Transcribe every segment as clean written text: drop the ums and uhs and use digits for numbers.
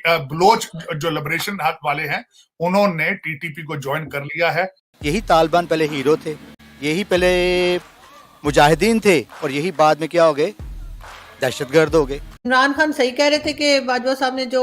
Bloch जो liberation हाथ वाले हैं उन्होंने टीटीपी को ज्वाइन कर लिया है। यही तालिबान पहले हीरो थे, यही पहले मुजाहिदीन थे और यही बाद में क्या हो गए, दहशतगर्द हो गए। इमरान खान सही कह रहे थे कि बाजवा साहब ने जो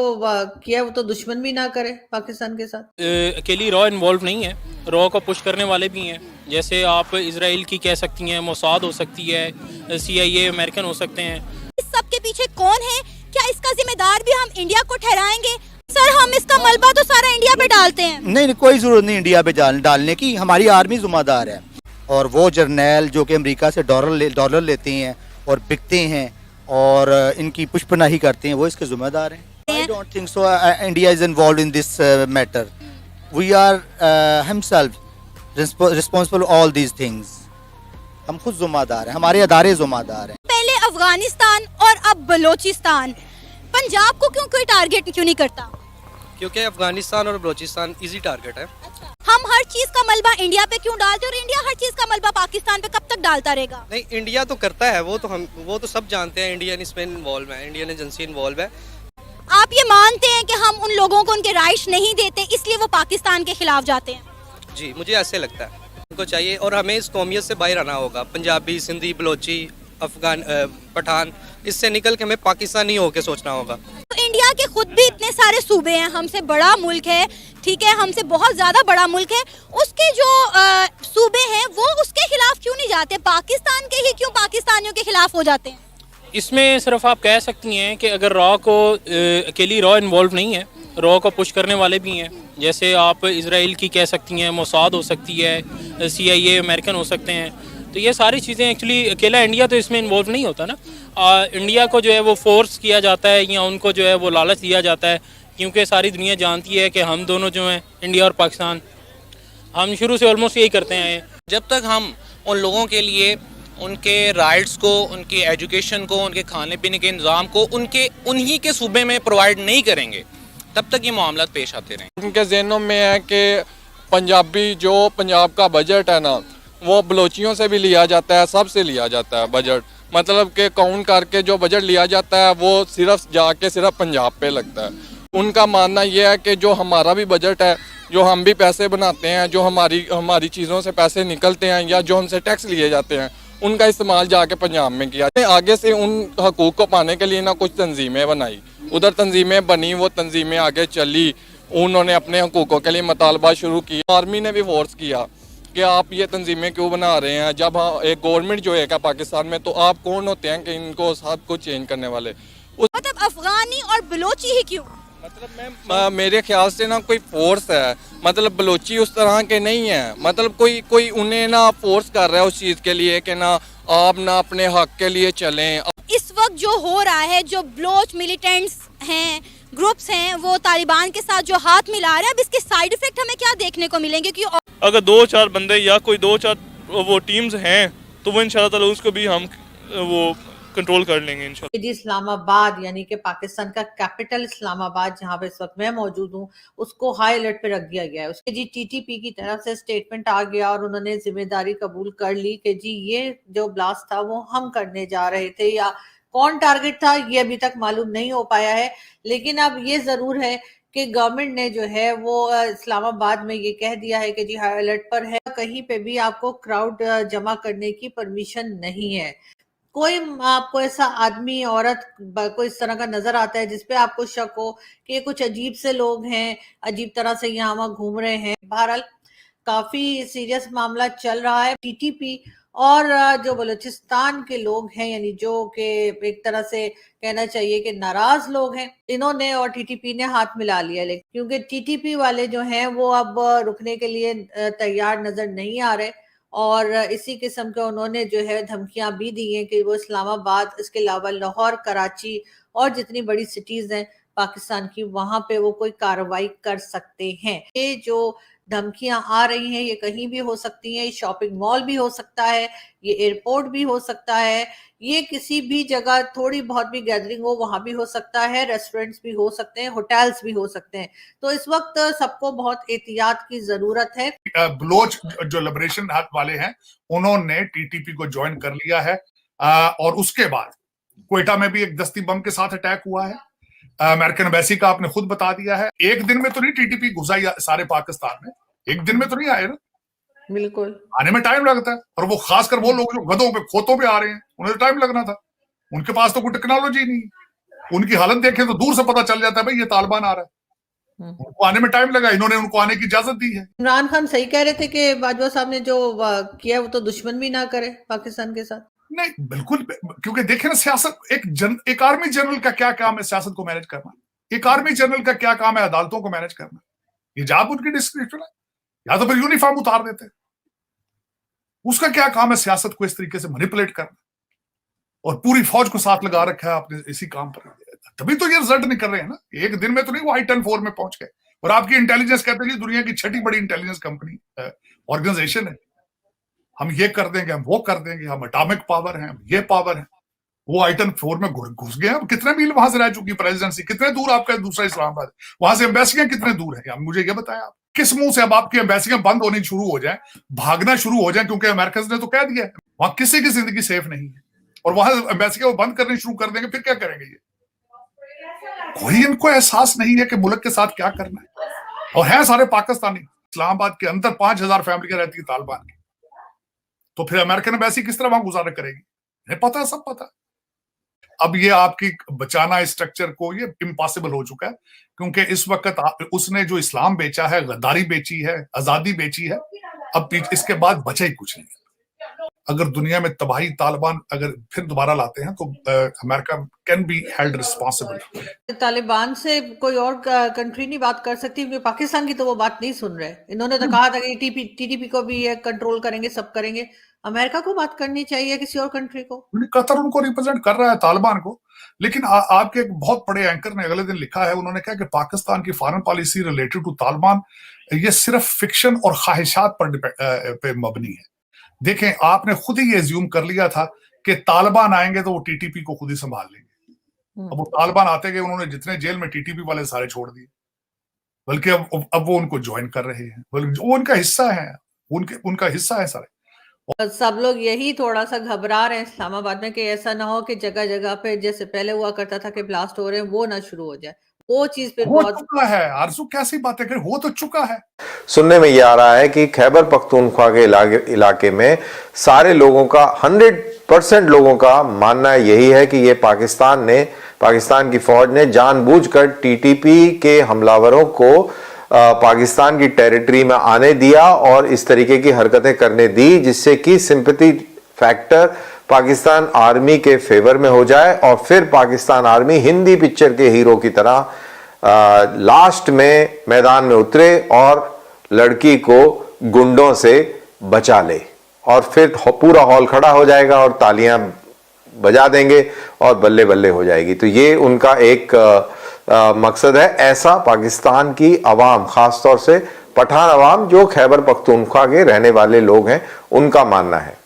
किया वो तो दुश्मन भी ना करे पाकिस्तान के साथ। अकेली रॉ इन्वॉल्व नहीं है, रॉ को पुश करने वाले भी हैं। जैसे आप इसराइल की कह सकती हैं, मोसाद हो सकती है, CIA अमेरिकन हो सकते हैं। इस सब के पीछे कौन है, क्या इसका जिम्मेदार भी हम इंडिया को ठहराएंगे? सर हम इसका मलबा तो सारा इंडिया पे डालते हैं। नहीं, कोई जरूरत नहीं इंडिया पे डालने की, हमारी आर्मी जिम्मेदार है। और वो जर्नैल जो कि अमेरिका से डॉलर लेते हैं और बिकते हैं और इनकी पुष्पनाही करते हैं, वो इसके जिम्मेदार हैं। I don't think so. India is involved in this matter. We are himself responsible for all these things. हम खुद जिम्मेदार हैं, हमारे अदारे जिम्मेदार हैं। पहले अफगानिस्तान और अब बलोचिस्तान, पंजाब को क्यों कोई टारगेट क्यों नहीं करता? क्योंकि अफगानिस्तान और बलोचिस्तान इजी टारगेट है। हम हर चीज का मलबा इंडिया पे क्यों डालते और इंडिया हर चीज का मलबा पाकिस्तान पे कब तक डालता रहेगा? नहीं, इंडिया तो करता है, वो तो सब जानते हैं। इंडियन इसमें इन्वॉल्व है, इंडियन एजेंसी इन्वॉल्व है। आप ये मानते हैं कि हम उन लोगों को उनके राइट्स नहीं देते इसलिए वो पाकिस्तान के खिलाफ जाते हैं? जी, मुझे ऐसे लगता है। उनको चाहिए और हमें इस कौमियत से बाहर आना होगा। पंजाबी, सिंधी, बलोची, अफगान, पठान, इससे निकल के हमें पाकिस्तानी होके सोचना होगा। तो इंडिया के खुद भी इतने सारे सूबे हैं, हमसे बड़ा मुल्क है, ठीक है, हमसे बहुत ज्यादा बड़ा मुल्क है, उसके जो सूबे हैं वो उसके खिलाफ क्यों नहीं जाते? पाकिस्तान के ही क्यों पाकिस्तानियों के खिलाफ हो जाते हैं? इसमें सिर्फ आप कह सकती हैं कि अगर रॉ को अकेली रॉ इन्वॉल्व नहीं है, रॉ को पुश करने वाले भी हैं। जैसे आप इसराइल की कह सकती हैं, मोसाद हो सकती है, CIA अमेरिकन हो सकते हैं। तो ये सारी चीज़ें एक्चुअली अकेला इंडिया तो इसमें इन्वॉल्व नहीं होता ना। इंडिया को जो है वो फोर्स किया जाता है या उनको जो है वो लालच दिया जाता है, क्योंकि सारी दुनिया जानती है कि हम दोनों जो हैं, इंडिया और पाकिस्तान, हम शुरू से ऑलमोस्ट यही करते हैं। जब तक हम उन लोगों के लिए उनके राइट्स को, उनकी एजुकेशन को, उनके खाने पीने के इंतज़ाम को उन्हीं के सूबे में प्रोवाइड नहीं करेंगे, तब तक ये मामला पेश आते रहेंगे। उनके जहनों में है कि पंजाब का बजट है ना, वो बलोचियों से भी लिया जाता है, सबसे लिया जाता है बजट। मतलब कि काउंट करके जो बजट लिया जाता है वो सिर्फ पंजाब पे लगता है। उनका मानना ये है कि जो हमारा भी बजट है, जो हम भी पैसे बनाते हैं, जो हमारी चीज़ों से पैसे निकलते हैं या जो हमसे टैक्स लिए जाते हैं, उनका इस्तेमाल जाके पंजाब में किया। आगे से उन हकूक़ को पाने के लिए ना कुछ तंजीमें बनाई, उधर तंजीमें बनी, वो तंजीमें आगे चली, उन्होंने अपने हकूक़ों के लिए मुतालबा शुरू किया। आर्मी ने भी फोर्स किया कि आप ये तंजीमें क्यों बना रहे हैं, जब एक गवर्नमेंट जो है क्या पाकिस्तान में, तो आप कौन होते हैं कि इनको सब कुछ चेंज करने वाले? मतलब अफगानी और बलोची ही क्यों? मतलब मेरे ख्याल से ना कोई फोर्स है, मतलब बलोची उस तरह के नहीं है, मतलब कोई उन्हें ना फोर्स कर रहा है उस चीज़ के लिए कि ना आप ना अपने हक के लिए चलें। इस वक्त जो हो रहा है, जो बलोच मिलिटेंट्स हैं, ग्रुप्स हैं, वो तालिबान के साथ जो हाथ मिला रहे हैं, अब इसके साइड इफेक्ट हमें क्या देखने को मिलेंगे? कि अगर 2-4 बंदे या कोई 2-4 वो टीम्स हैं तो वो इंशाल्लाह ताला उसको भी हम वो कंट्रोल कर लेंगे इंशाल्लाह। जी, इस्लामाबाद यानी कि पाकिस्तान का कैपिटल इस्लामाबाद जहां पे इस वक्त मैं मौजूद हूं, उसको हाई अलर्ट पे रख दिया गया है। उसके जी TTP की तरफ से स्टेटमेंट आ गया और उन्होंने जिम्मेदारी कबूल कर ली कि जी ये जो ब्लास्ट था वो हम करने जा रहे थे, या कौन टारगेट था ये अभी तक मालूम नहीं हो पाया है। लेकिन अब ये जरूर है कि गवर्नमेंट ने जो है वो इस्लामाबाद में ये कह दिया है कि जी हाई अलर्ट पर है, कहीं पे भी आपको क्राउड जमा करने की परमिशन नहीं है। कोई आपको ऐसा आदमी, औरत, कोई इस तरह का नजर आता है जिसपे आपको शक हो कि ये कुछ अजीब से लोग हैं, अजीब तरह से यहाँ वहाँ घूम रहे हैं? बहरहाल काफी सीरियस मामला चल रहा है। TTP और जो बलूचिस्तान के लोग हैं, यानी जो कि एक तरह से कहना चाहिए कि नाराज लोग हैं, इन्होंने और TTP ने हाथ मिला लिया। लेकिन क्योंकि TTP वाले जो हैं वो अब रुकने के लिए तैयार नजर नहीं आ रहे और इसी किस्म के उन्होंने जो है धमकियां भी दी हैं कि वो इस्लामाबाद, इसके अलावा लाहौर, कराची और जितनी बड़ी सिटीज हैं पाकिस्तान की, वहां पे वो कोई कार्रवाई कर सकते हैं। ये जो धमकियां आ रही हैं ये कहीं भी हो सकती हैं, शॉपिंग मॉल भी हो सकता है, ये एयरपोर्ट भी हो सकता है, ये किसी भी जगह थोड़ी बहुत भी गैदरिंग हो वहां भी हो सकता है, रेस्टोरेंट्स भी हो सकते हैं, होटल्स भी हो सकते हैं। तो इस वक्त सबको बहुत एहतियात की जरूरत है। बलोच जो लिबरेशन हाथ वाले हैं उन्होंने TTP को ज्वाइन कर लिया है और उसके बाद क्वेटा में भी एक दस्ती बम के साथ अटैक हुआ है। अमेरिकन एम्बेसी का आपने खुद बता दिया है। एक दिन में तो नहीं टीटीपी घुसा सारे पाकिस्तान में, एक दिन में तो नहीं आए ना, बिल्कुल आने में टाइम लगता है। और वो खासकर वो लोग जो गधों पे खोतों पे आ रहे हैं, उन्हें टाइम लगना था, उनके पास तो कोई टेक्नोलॉजी नहीं। उनकी हालत देखें तो दूर से पता चल जाता है भाई ये तालिबान आ रहा है, उनको आने में टाइम लगा, इन्होंने उनको आने की इजाजत दी है। इमरान खान सही कह रहे थे कि बाजवा साहब ने जो किया वो तो दुश्मन भी ना करे पाकिस्तान के साथ। नहीं बिल्कुल, क्योंकि देखे ना सियासत, एक आर्मी जनरल का क्या काम है सियासत को मैनेज करना, एक आर्मी जनरल का क्या काम है अदालतों को मैनेज करना। ये जॉब उनकी डिस्क्रिप्शन है, या तो फिर यूनिफॉर्म उतार देते। उसका क्या काम है सियासत को इस तरीके से मैनिपुलेट करना, और पूरी फौज को साथ लगा रखा है आपने इसी काम पर। तभी तो ये रिजल्ट नहीं कर रहे हैं ना, एक दिन में तो नहीं वो I-10-4 में पहुंच गए। और आपकी इंटेलिजेंस कहते हैं कि दुनिया की 6ठी बड़ी इंटेलिजेंस कंपनी ऑर्गेनाइजेशन है, हम ये कर देंगे, हम वो कर देंगे, हम एटॉमिक पावर हैं, हम ये पावर है। वो I-10-4 में घुस गए। अब कितने मील वहां से रह चुकी प्रेसिडेंसी, कितने दूर आपका दूसरा इस्लामाबाद, वहां से एम्बेसियां कितने दूर है, मुझे ये बताया आप। किस मुंह से अब आपकी एम्बेसियां बंद होनी शुरू हो जाए, भागना शुरू हो जाए, क्योंकि अमेरिका ने तो कह दिया है वहां किसी की जिंदगी सेफ नहीं है, और वहां एम्बेसियां बंद करनी शुरू कर देंगे, फिर क्या करेंगे ये? कोई इनको एहसास नहीं है कि मुल्क के साथ क्या करना है। और है सारे पाकिस्तानी, इस्लामाबाद के अंदर 5,000 फैमिलियां रहती है तालिबान की, तो फिर अमेरिकन एम्बेसी किस तरह वहां गुजारा करेगी? नहीं पता है, सब पता है। अब ये आपकी बचाना स्ट्रक्चर को ये इम्पॉसिबल हो चुका है, क्योंकि इस वक्त उसने जो इस्लाम बेचा है, गद्दारी बेची है, आजादी बेची है, अब इसके बाद बचा ही कुछ नहीं। अगर दुनिया में तबाही तालिबान अगर फिर दोबारा लाते हैं तो America can be held responsible. Taliban से कोई और कंट्री नहीं बात कर सकती, क्योंकि पाकिस्तान की तो वो बात नहीं सुन रहे। इन्होंने तो कहा था कि टीटीपी को भी कंट्रोल करेंगे, सब करेंगे। अमेरिका को बात करनी चाहिए, किसी और कंट्री को। कतर उनको रिप्रेजेंट कर रहा है तालिबान को, लेकिन आपके एक बहुत बड़े एंकर ने अगले दिन लिखा है, उन्होंने कहा कि पाकिस्तान की foreign policy related to Taliban ये सिर्फ फिक्शन और ख्वाहिशात पर मबनी है। देखें, आपने खुद ही ये एज्यूम कर लिया था कि तालिबान आएंगे तो वो टीटीपी को खुद ही संभाल लेंगे। अब वो तालिबान आते गए, उन्होंने जितने जेल में टीटीपी वाले सारे छोड़ दिए, बल्कि अब वो उनको ज्वाइन कर रहे हैं, बल्कि वो उनका हिस्सा है, उनका हिस्सा है सारे। सब लोग यही थोड़ा सा घबरा रहे हैं इस्लामाबाद में कि ऐसा ना हो कि जगह जगह पे जैसे पहले हुआ करता था कि ब्लास्ट हो रहे हैं, वो ना शुरू हो जाए। वो चीज पे हो चुका है। आरज़ू कैसी बातें कर, हो तो चुका है। सुनने में ये आ रहा है कि खैबर पख्तूनख्वा के इलाके में सारे लोगों का 100% लोगों का मानना यही है कि ये पाकिस्तान की फौज ने जानबूझकर टीटीपी के हमलावरों को पाकिस्तान की टेरिटरी में आने दिया और इस तरीके की हरकतें करने दी, जिससे कि सिंपैथी फैक्टर पाकिस्तान आर्मी के फेवर में हो जाए और फिर पाकिस्तान आर्मी हिंदी पिक्चर के हीरो की तरह लास्ट में मैदान में उतरे और लड़की को गुंडों से बचा ले, और फिर पूरा हॉल खड़ा हो जाएगा और तालियां बजा देंगे और बल्ले बल्ले हो जाएगी। तो ये उनका एक मकसद है। ऐसा पाकिस्तान की अवाम, खासतौर से पठान अवाम जो खैबर पख्तूनख्वा के रहने वाले लोग हैं, उनका मानना है।